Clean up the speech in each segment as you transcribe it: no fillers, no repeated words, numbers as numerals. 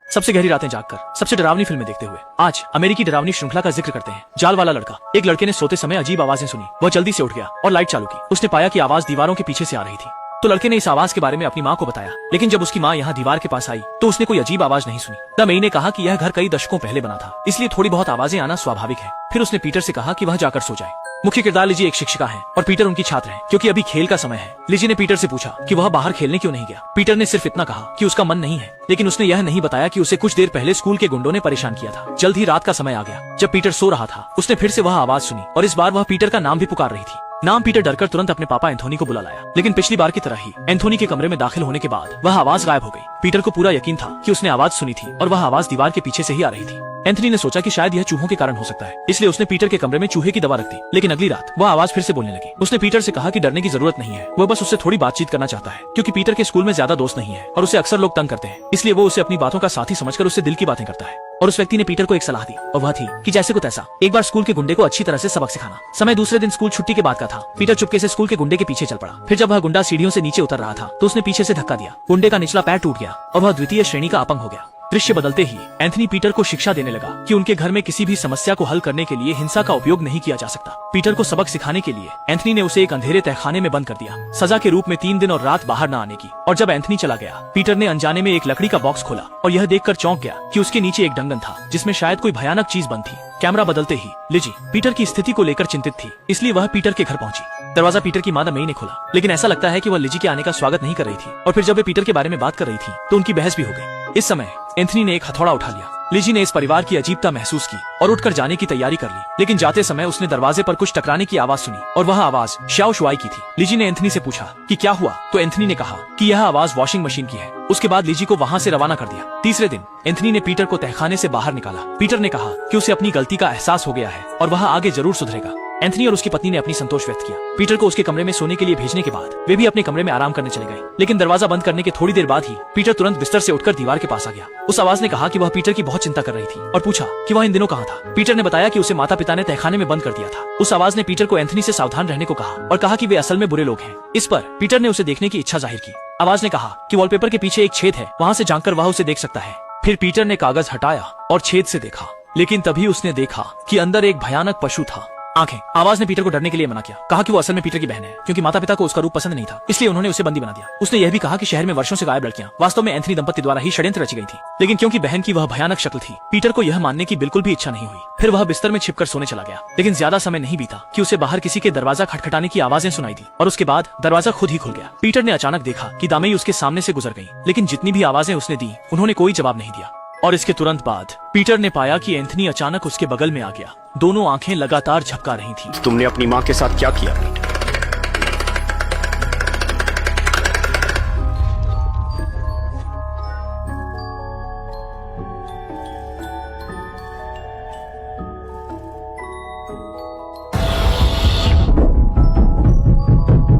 सबसे गहरी रातें जागकर, सबसे डरावनी फिल्में देखते हुए आज अमेरिकी डरावनी श्रृंखला का जिक्र करते हैं। जाल वाला लड़का। एक लड़के ने सोते समय अजीब आवाजें सुनी। वह जल्दी से उठ गया और लाइट चालू की। उसने पाया कि आवाज दीवारों के पीछे से आ रही थी। तो लड़के ने इस आवाज के बारे में अपनी माँ को बताया, लेकिन जब उसकी माँ यहाँ दीवार के पास आई तो उसने कोई अजीब आवाज नहीं सुनी। द मेई ने कहा कि यह घर कई दशकों पहले बना था, इसलिए थोड़ी बहुत आवाजें आना स्वाभाविक है। फिर उसने पीटर से कहा कि वह जाकर सो जाए। मुख्य किरदार लिजी एक शिक्षिका है और पीटर उनकी छात्र है, क्योंकि अभी खेल का समय है। लिजी ने पीटर से पूछा कि वह बाहर खेलने क्यों नहीं गया। पीटर ने सिर्फ इतना कहा कि उसका मन नहीं है, लेकिन उसने यह नहीं बताया कि उसे कुछ देर पहले स्कूल के गुंडों ने परेशान किया था। जल्द ही रात का समय आ गया। जब पीटर सो रहा था, उसने फिर से वह आवाज सुनी और इस बार वह पीटर का नाम भी पुकार रही थी। नाम पीटर डरकर तुरंत अपने पापा एंथोनी को बुला लाया, लेकिन पिछली बार की तरह ही एंथोनी के कमरे में दाखिल होने के बाद वह आवाज गायब हो गई। पीटर को पूरा यकीन था कि उसने आवाज सुनी थी और वह आवाज दीवार के पीछे से ही आ रही थी। एंथोनी ने सोचा कि शायद यह चूहों के कारण हो सकता है, इसलिए उसने पीटर के कमरे में चूहे की दवा रख दी। लेकिन अगली रात वह आवाज फिर से बोलने लगी। उसने पीटर से कहा कि डरने की जरूरत नहीं है, वह बस उससे थोड़ी बातचीत करना चाहता है, क्योंकि पीटर के स्कूल में ज्यादा दोस्त नहीं है और उसे अक्सर लोग तंग करते हैं, इसलिए वो उसे अपनी बातों का साथी समझकर उससे दिल की बातें करता है। और उस व्यक्ति ने पीटर को एक सलाह दी और वह थी कि जैसे को तैसा एक बार स्कूल के गुंडे को अच्छी तरह से सबक सिखाना। समय दूसरे दिन स्कूल छुट्टी के बाद का था। पीटर चुपके से स्कूल के गुंडे के पीछे चल पड़ा। फिर जब वह गुंडा सीढ़ियों से नीचे उतर रहा था तो उसने पीछे से धक्का दिया। गुंडे का निचला पैर टूट गया और वह द्वितीय श्रेणी का अपंग हो गया। दृश्य बदलते ही एंथनी पीटर को शिक्षा देने लगा कि उनके घर में किसी भी समस्या को हल करने के लिए हिंसा का उपयोग नहीं किया जा सकता। पीटर को सबक सिखाने के लिए एंथनी ने उसे एक अंधेरे तहखाने में बंद कर दिया, सजा के रूप में 3 दिन और रात बाहर न आने की। और जब एंथनी चला गया, पीटर ने अनजाने में एक लकड़ी का बॉक्स खोला और यह देखकर चौंक गया कि उसके नीचे एक डंगन था, जिसमें शायद कोई भयानक चीज बंद थी। कैमरा बदलते ही लिजी पीटर की स्थिति को लेकर चिंतित थी, इसलिए वह पीटर के घर पहुंची। दरवाजा पीटर की माँ द मेई ने खोला, लेकिन ऐसा लगता है कि वह लिजी के आने का स्वागत नहीं कर रही थी। और फिर जब वे पीटर के बारे में बात कर रही थी तो उनकी बहस भी हो गई। इस समय एंथनी ने एक हथौड़ा उठा लिया। लिजी ने इस परिवार की अजीबता महसूस की और उठकर जाने की तैयारी कर ली, लेकिन जाते समय उसने दरवाजे पर कुछ टकराने की आवाज सुनी और वह आवाज श्याओ शुआई की थी। लिजी ने एंथनी से पूछा कि क्या हुआ, तो एंथनी ने कहा कि यह आवाज वॉशिंग मशीन की है। उसके बाद लिजी को वहाँ से रवाना कर दिया। तीसरे दिन एंथनी ने पीटर को तहखाने से बाहर निकाला। पीटर ने कहा कि उसे अपनी गलती का एहसास हो गया है और वह आगे जरूर सुधरेगा। एंथनी और उसकी पत्नी ने अपनी संतोष व्यक्त किया। पीटर को उसके कमरे में सोने के लिए भेजने के बाद वे भी अपने कमरे में आराम करने चले गए, लेकिन दरवाजा बंद करने के थोड़ी देर बाद ही पीटर तुरंत बिस्तर से उठकर दीवार के पास आ गया। उस आवाज ने कहा कि वह पीटर की बहुत चिंता कर रही थी और पूछा कि वह इन दिनों कहाँ था। पीटर ने बताया कि उसे माता पिता ने तहखाने में बंद कर दिया था। उस आवाज ने पीटर को एंथनी से सावधान रहने को कहा और कहा कि वे असल में बुरे लोग हैं। इस पर पीटर ने उसे देखने की इच्छा जाहिर की। आवाज ने कहा कि वॉलपेपर के पीछे एक छेद है, वहाँ से झांककर वह उसे देख सकता है। फिर पीटर ने कागज हटाया और छेद से देखा, लेकिन तभी उसने देखा कि अंदर एक भयानक पशु था। आंखें। आवाज ने पीटर को डरने के लिए मना किया, कहा कि वो असल में पीटर की बहन है, क्योंकि माता पिता को उसका रूप पसंद नहीं था, इसलिए उन्होंने उसे बंदी बना दिया। उसने यह भी कहा कि शहर में वर्षों से गायब लड़कियां वास्तव में एंथनी दंपति द्वारा ही षड्यंत्र रची गई थी, लेकिन क्योंकि बहन की वह भयानक शक्ल थी, पीटर को यह मानने की बिल्कुल भी इच्छा नहीं हुई। फिर वह बिस्तर में छिपकर सोने चला गया, लेकिन ज्यादा समय नहीं बीता कि उसे बाहर किसी के दरवाजा खटखटाने की आवाजें सुनाई दी और उसके बाद दरवाजा खुद ही खुल गया। पीटर ने अचानक देखा कि दामेई उसके सामने से गुजर गई, लेकिन जितनी भी आवाजें उसने दी उन्होंने कोई जवाब नहीं दिया। और इसके तुरंत बाद पीटर ने पाया कि एंथनी अचानक उसके बगल में आ गया। दोनों आंखें लगातार झपका रही थीं। तुमने अपनी माँ के साथ क्या किया?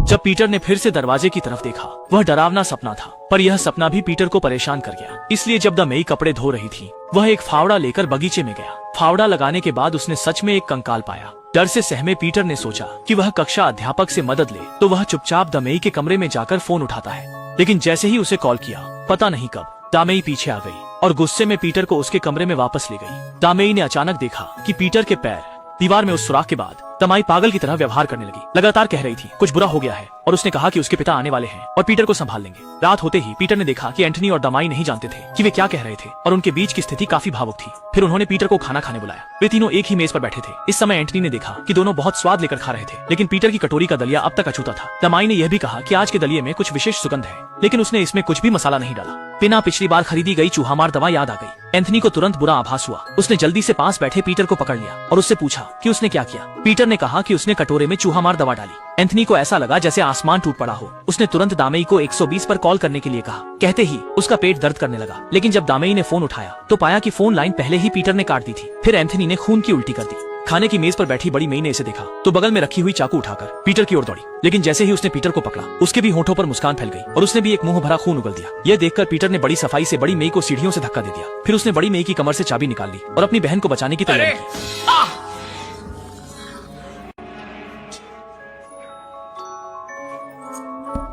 जब पीटर ने फिर से दरवाजे की तरफ देखा, वह डरावना सपना था, पर यह सपना भी पीटर को परेशान कर गया। इसलिए जब द मेई कपड़े धो रही थी, वह एक फावड़ा लेकर बगीचे में गया। फावड़ा लगाने के बाद उसने सच में एक कंकाल पाया। डर से सहमे पीटर ने सोचा कि वह कक्षा अध्यापक से मदद ले, तो वह चुपचाप द मेई के कमरे में जाकर फोन उठाता है। लेकिन जैसे ही उसे कॉल किया, पता नहीं कब द मेई पीछे आ गई और गुस्से में पीटर को उसके कमरे में वापस ले गई। द मेई ने अचानक देखा कि पीटर के पैर दीवार में उस सुराख के बाद दमाई पागल की तरह व्यवहार करने लगी। लगातार कह रही थी कुछ बुरा हो गया है और उसने कहा कि उसके पिता आने वाले हैं और पीटर को संभाल लेंगे। रात होते ही पीटर ने देखा कि एंथनी और दमाई नहीं जानते थे कि वे क्या कह रहे थे और उनके बीच की स्थिति काफी भावुक थी। फिर उन्होंने पीटर को खाना खाने बुलाया। वे तीनों एक ही मेज पर बैठे थे। इस समय एंथनी ने देखा कि दोनों बहुत स्वाद लेकर खा रहे थे, लेकिन पीटर की कटोरी का दलिया अब तक अछूता था। दमाई ने यह भी कहा कि आज के दलिये में कुछ विशेष सुगंध है, लेकिन उसने इसमें कुछ भी मसाला नहीं डाला। बिना पिछली बार खरीदी गई चूहामार दवा याद आ गई। एंथनी को तुरंत बुरा आभास हुआ। उसने जल्दी से पास बैठे पीटर को पकड़ लिया और उससे पूछा कि उसने क्या किया। पीटर ने कहा कि उसने कटोरे में चूहामार दवा डाली। एंथनी को ऐसा लगा जैसे आसमान टूट पड़ा हो। उसने तुरंत दामेई को 120 पर कॉल करने के लिए कहा। कहते ही उसका पेट दर्द करने लगा, लेकिन जब दामेई ने फोन उठाया तो पाया कि फोन लाइन पहले ही पीटर ने काट दी थी। फिर एंथनी ने खून की उल्टी कर दी। खाने की मेज पर बैठी बड़ी मेई ने इसे देखा तो बगल में रखी हुई चाकू उठाकर पीटर की ओर दौड़ी, लेकिन जैसे ही उसने पीटर को पकड़ा, उसके भी होठों पर मुस्कान फैल गई और उसने भी एक मुंह भरा खून उगल दिया। यह देखकर पीटर ने बड़ी सफाई से बड़ी मेई को सीढ़ियों से धक्का दे दिया। फिर उसने बड़ी मेई की कमर से चाबी निकाल ली और अपनी बहन को बचाने की तैयारी की।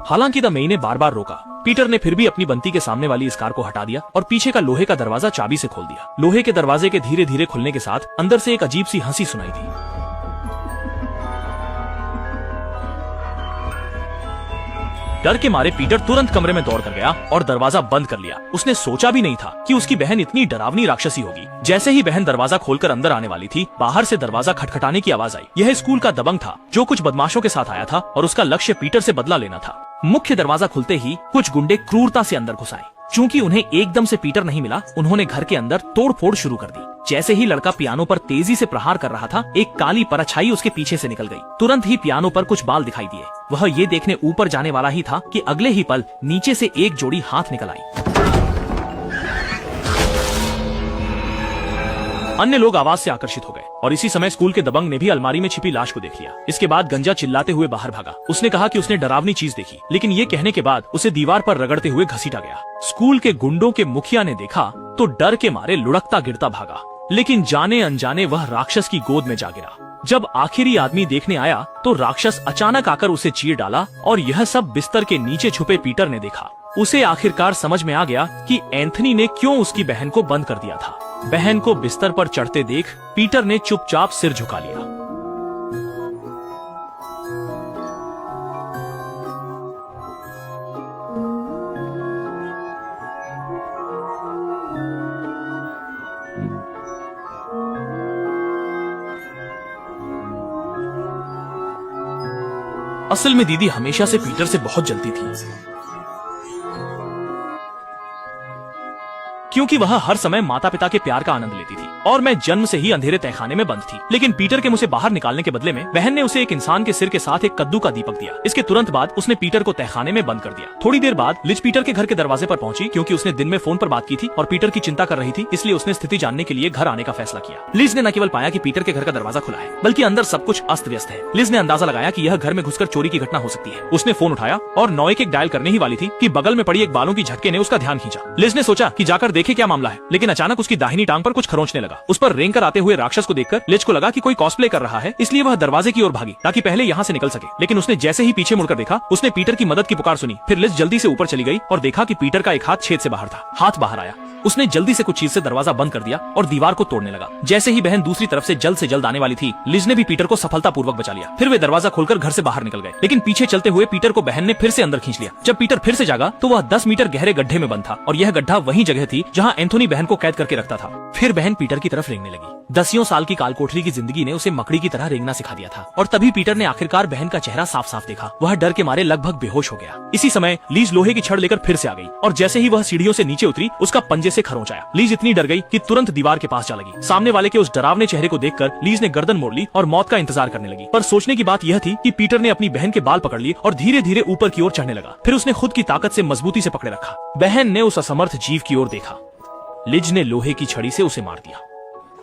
हालांकि द मेई ने बार बार रोका, पीटर ने फिर भी अपनी बंती के सामने वाली इस कार को हटा दिया और पीछे का लोहे का दरवाजा चाबी से खोल दिया। लोहे के दरवाजे के धीरे धीरे खुलने के साथ अंदर से एक अजीब सी हंसी सुनाई दी। डर के मारे पीटर तुरंत कमरे में दौड़ कर गया और दरवाजा बंद कर लिया। उसने सोचा भी नहीं था कि उसकी बहन इतनी डरावनी राक्षसी होगी। जैसे ही बहन दरवाजा खोलकर अंदर आने वाली थी, बाहर से दरवाजा खटखटाने की आवाज आई। यह स्कूल का दबंग था जो कुछ बदमाशों के साथ आया था और उसका लक्ष्य पीटर से बदला लेना था। मुख्य दरवाजा खुलते ही कुछ गुंडे क्रूरता से अंदर घुस आए। चूंकि उन्हें एकदम से पीटर नहीं मिला, उन्होंने घर के अंदर तोड़फोड़ शुरू कर दी। जैसे ही लड़का पियानो पर तेजी से प्रहार कर रहा था, एक काली परछाई उसके पीछे से निकल गई। तुरंत ही पियानो पर कुछ बाल दिखाई दिए। वह ये देखने ऊपर जाने वाला ही था कि अगले ही पल नीचे से एक जोड़ी हाथ निकल आई। अन्य लोग आवाज से आकर्षित हो गए और इसी समय स्कूल के दबंग ने भी अलमारी में छिपी लाश को देख लिया। इसके बाद गंजा चिल्लाते हुए बाहर भागा। उसने कहा कि उसने डरावनी चीज देखी, लेकिन ये कहने के बाद उसे दीवार पर रगड़ते हुए घसीटा गया। स्कूल के गुंडों के मुखिया ने देखा तो डर के मारे लुढ़कता गिरता भागा, लेकिन जाने अनजाने वह राक्षस की गोद में जा गिरा। जब आखिरी आदमी देखने आया तो राक्षस अचानक आकर उसे चीर डाला और यह सब बिस्तर के नीचे छुपे पीटर ने देखा। उसे आखिरकार समझ में आ गया कि एंथनी ने क्यों उसकी बहन को बंद कर दिया था। बहन को बिस्तर पर चढ़ते देख पीटर ने चुपचाप सिर झुका लिया। असल में दीदी हमेशा से पीटर से बहुत जलती थी, क्योंकि वह हर समय माता पिता के प्यार का आनंद लेती थी और मैं जन्म से ही अंधेरे तहखाने में बंद थी। लेकिन पीटर के मुंह से बाहर निकालने के बदले में बहन ने उसे एक इंसान के सिर के साथ एक कद्दू का दीपक दिया। इसके तुरंत बाद उसने पीटर को तहखाने में बंद कर दिया। थोड़ी देर बाद लिज पीटर के घर के दरवाजे पर पहुंची, क्योंकि उसने दिन में फोन पर बात की थी और पीटर की चिंता कर रही थी, इसलिए उसने स्थिति जानने के लिए घर आने का फैसला किया। लिज ने न केवल पाया कि पीटर के घर का दरवाजा खुला है, बल्कि अंदर सब कुछ अस्त व्यस्त है। लिज ने अंदाजा लगाया कि यह घर में घुसकर चोरी की घटना हो सकती है। उसने फोन उठाया और 911 डायल करने ही वाली थी कि बगल में पड़ी एक बालों की झटके ने उसका ध्यान खींचा। लिज ने सोचा कि जाकर देखे क्या मामला है, लेकिन अचानक उसकी दाहिनी टांग पर कुछ खरोंचने लगा। उस पर रेंग कर आते हुए राक्षस को देखकर लिज को लगा कि कोई कॉस्प्ले कर रहा है, इसलिए वह दरवाजे की ओर भागी ताकि पहले यहाँ से निकल सके। लेकिन उसने जैसे ही पीछे मुड़कर देखा, उसने पीटर की मदद की पुकार सुनी। फिर लिज जल्दी से ऊपर चली गई और देखा कि पीटर का एक हाथ छेद से बाहर था। हाथ बाहर आया, उसने जल्दी से कुछ चीज से दरवाजा बंद कर दिया और दीवार को तोड़ने लगा। जैसे ही बहन दूसरी तरफ से जल्द आने वाली थी, लिज ने भी पीटर को सफलतापूर्वक बचा लिया। फिर वे दरवाजा खोलकर घर से बाहर निकल गए, लेकिन पीछे चलते हुए पीटर को बहन ने फिर से अंदर खींच लिया। जब पीटर फिर से जागा तो वह 10 मीटर गहरे गड्ढे में बंद था और यह गड्ढा वही जगह थी जहाँ एंथोनी बहन को कैद करके रखता था। फिर बहन पीटर की तरफ रेंगने लगी। 10 साल की कालकोठरी की जिंदगी ने उसे मकड़ी की तरह रेंगना सिखा दिया था और तभी पीटर ने आखिरकार बहन का चेहरा साफ साफ देखा। वह डर के मारे लगभग बेहोश हो गया। इसी समय लीज लोहे की छड़ लेकर फिर से आ गई और जैसे ही वह सीढ़ियों से नीचे उतरी, उसका पंजे से खरोंच आया। लीज इतनी डर गई कि तुरंत दीवार के पास जा लगी। सामने वाले के उस डरावने चेहरे को देखकर लीज ने गर्दन मोड़ ली और मौत का इंतजार करने लगी। पर सोचने की बात यह थी कि पीटर ने अपनी बहन के बाल पकड़ लिए और धीरे धीरे ऊपर की ओर चढ़ने लगा। फिर उसने खुद की ताकत से मजबूती से पकड़े रखा। बहन ने उस असमर्थ जीव की ओर देखा। लिज ने लोहे की छड़ी से उसे मार दिया।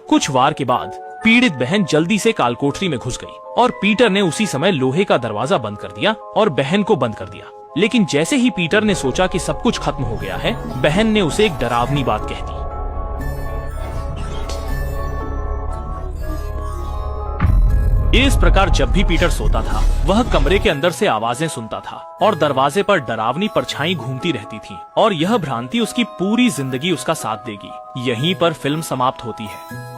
कुछ वार के बाद पीड़ित बहन जल्दी से कालकोठरी में घुस गई और पीटर ने उसी समय लोहे का दरवाजा बंद कर दिया और बहन को बंद कर दिया। लेकिन जैसे ही पीटर ने सोचा कि सब कुछ खत्म हो गया है, बहन ने उसे एक डरावनी बात कह दी। इस प्रकार जब भी पीटर सोता था, वह कमरे के अंदर से आवाजें सुनता था और दरवाजे पर डरावनी परछाई घूमती रहती थी और यह भ्रांति उसकी पूरी जिंदगी उसका साथ देगी। यहीं पर फिल्म समाप्त होती है।